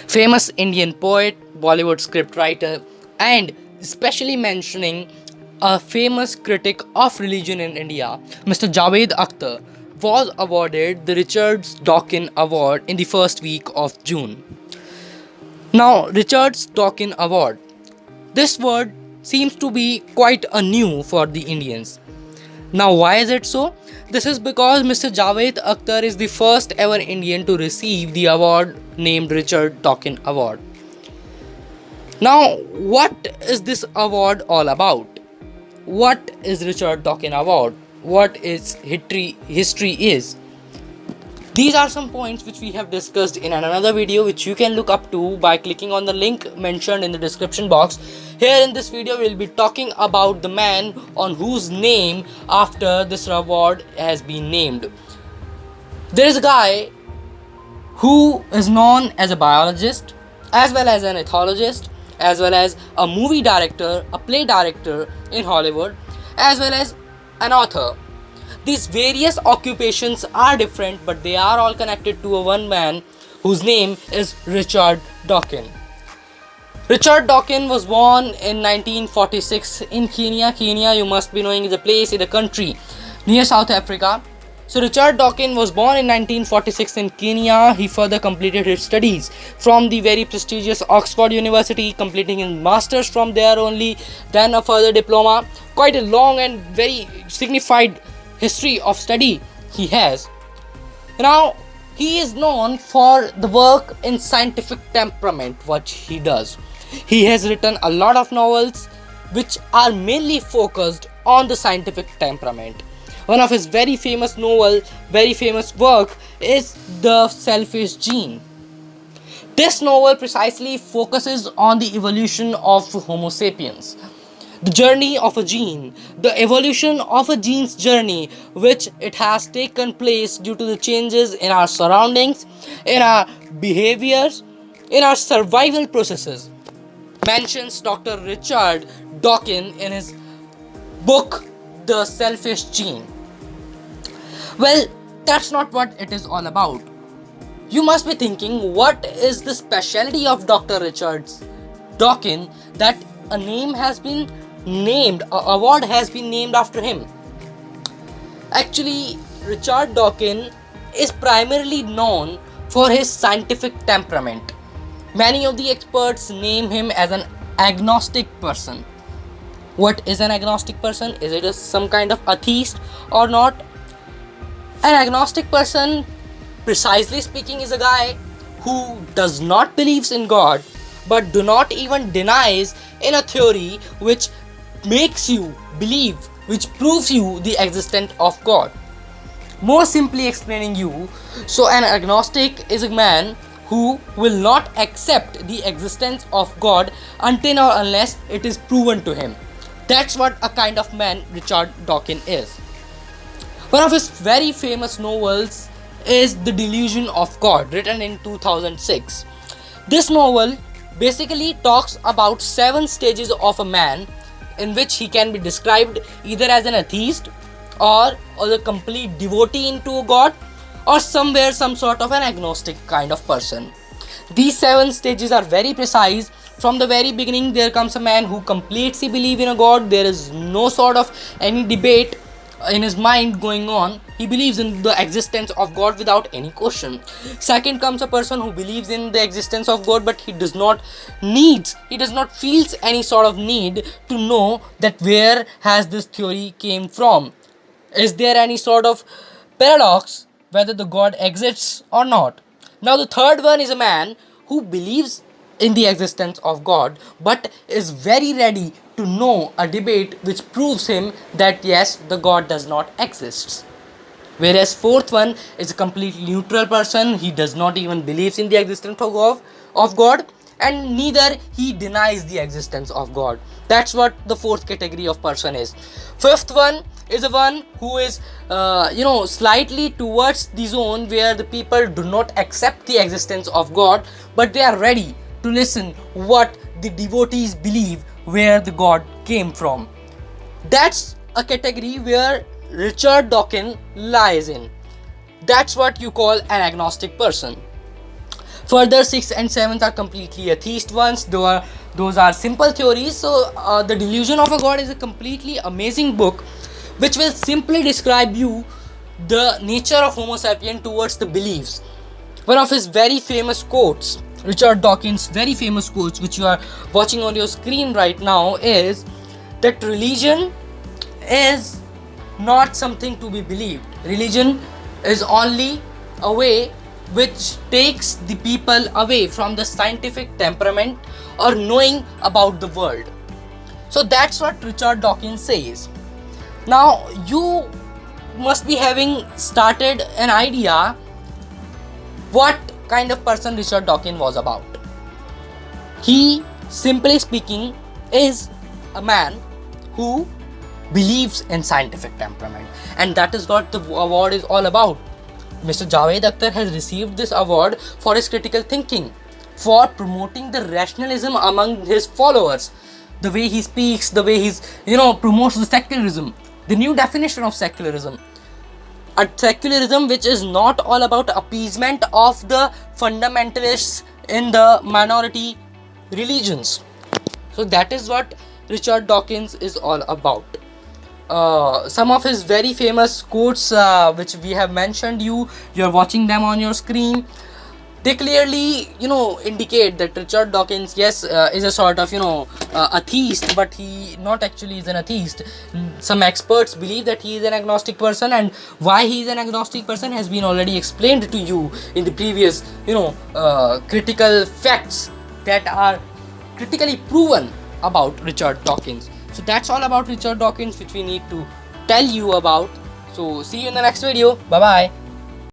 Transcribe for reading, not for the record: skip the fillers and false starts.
famous Indian poet, Bollywood scriptwriter, and especially mentioning a famous critic of religion in India, Mr. Javed Akhtar, was awarded the Richard Dawkins Award in the first week of June. Now, Richard Dawkins Award. This word seems to be quite a new for the Indians. Now, why is it so? This is because Mr. Javed Akhtar is the first ever Indian to receive the award named Richard Dawkins Award. Now, what is this award all about? What is Richard Dawkins Award? What its history is? These are some points which we have discussed in another video, which you can look up to by clicking on the link mentioned in the description box. Here in this video, we'll be talking about the man on whose name after this award has been named. There is a guy who is known as a biologist, as well as an ethologist, as well as a movie director, a play director in Hollywood, as well as an author. These various occupations are different, but they are all connected to a one man whose name is Richard Dawkins. Richard Dawkins was born in 1946 in Kenya. Kenya, you must be knowing, is a place in a country near South Africa. So Richard Dawkins was born in 1946 in Kenya. He further completed his studies from the very prestigious Oxford University, completing his masters from there only, then a further diploma. Quite a long and very signified history of study he has. Now, he is known for the work in scientific temperament, what he does. He has written a lot of novels which are mainly focused on the scientific temperament. One of his very famous work is The Selfish Gene. This novel precisely focuses on the evolution of Homo sapiens. The journey of a gene, the evolution of a gene's journey, which it has taken place due to the changes in our surroundings, in our behaviors, in our survival processes, mentions Dr. Richard Dawkins in his book The Selfish Gene. Well, that's not what it is all about. You must be thinking, what is the specialty of Dr. Richard Dawkins that a name has been named, an award has been named after him? Actually, Richard Dawkins is primarily known for his scientific temperament. Many of the experts name him as an agnostic person. What is an agnostic person? Is it some kind of atheist or not? An agnostic person, precisely speaking, is a guy who does not believe in God, but do not even denies in a theory which makes you believe, which proves you the existence of God. More simply explaining you, so an agnostic is a man who will not accept the existence of God until or unless it is proven to him. That's what a kind of man Richard Dawkins is. One of his very famous novels is The Delusion of God, written in 2006. This novel basically talks about 7 stages of a man in which he can be described either as an atheist or a complete devotee into God, or somewhere some sort of an agnostic kind of person. These 7 stages are very precise. From the very beginning, there comes a man who completely believes in a God. There is no sort of any debate in his mind going on. He believes in the existence of God without any question. Second comes a person who believes in the existence of God, but he does not feels any sort of need to know that where has this theory came from. Is there any sort of paradox whether the God exists or not? Now the third one is a man who believes in the existence of God, but is very ready to know a debate which proves him that yes, the God does not exist. Whereas fourth one is a completely neutral person. He does not even believe in the existence of God, and neither he denies the existence of God. That's what the fourth category of person is. Fifth one is a one who is slightly towards the zone where the people do not accept the existence of God, but they are ready to listen what the devotees believe where the God came from. That's a category where Richard Dawkins lies in. That's what you call an agnostic person. Further, 6th and 7th are completely atheist ones. Those are simple theories. So, The Delusion of a God is a completely amazing book which will simply describe you the nature of Homo sapien towards the beliefs. One of his very famous quotes, Richard Dawkins' very famous quotes, which you are watching on your screen right now, is that religion is not something to be believed. Religion is only a way which takes the people away from the scientific temperament or knowing about the world. So that's what Richard Dawkins says. Now you must be having started an idea what kind of person Richard Dawkins was about. He, simply speaking, is a man who believes in scientific temperament, and that is what the award is all about. Mr. Javed Akhtar has received this award for his critical thinking, for promoting the rationalism among his followers, the way he speaks, the way he's promotes the secularism, the new definition of secularism. A secularism which is not all about appeasement of the fundamentalists in the minority religions. So that is what Richard Dawkins is all about. Some of his very famous quotes, which we have mentioned, you're watching them on your screen. They clearly indicate that Richard Dawkins, yes, is a sort of atheist, but he not actually is an atheist. Some experts believe that he is an agnostic person, and why he is an agnostic person has been already explained to you in the previous critical facts that are critically proven about Richard Dawkins. So that's all about Richard Dawkins which we need to tell you about. So see you in the next video. Bye bye.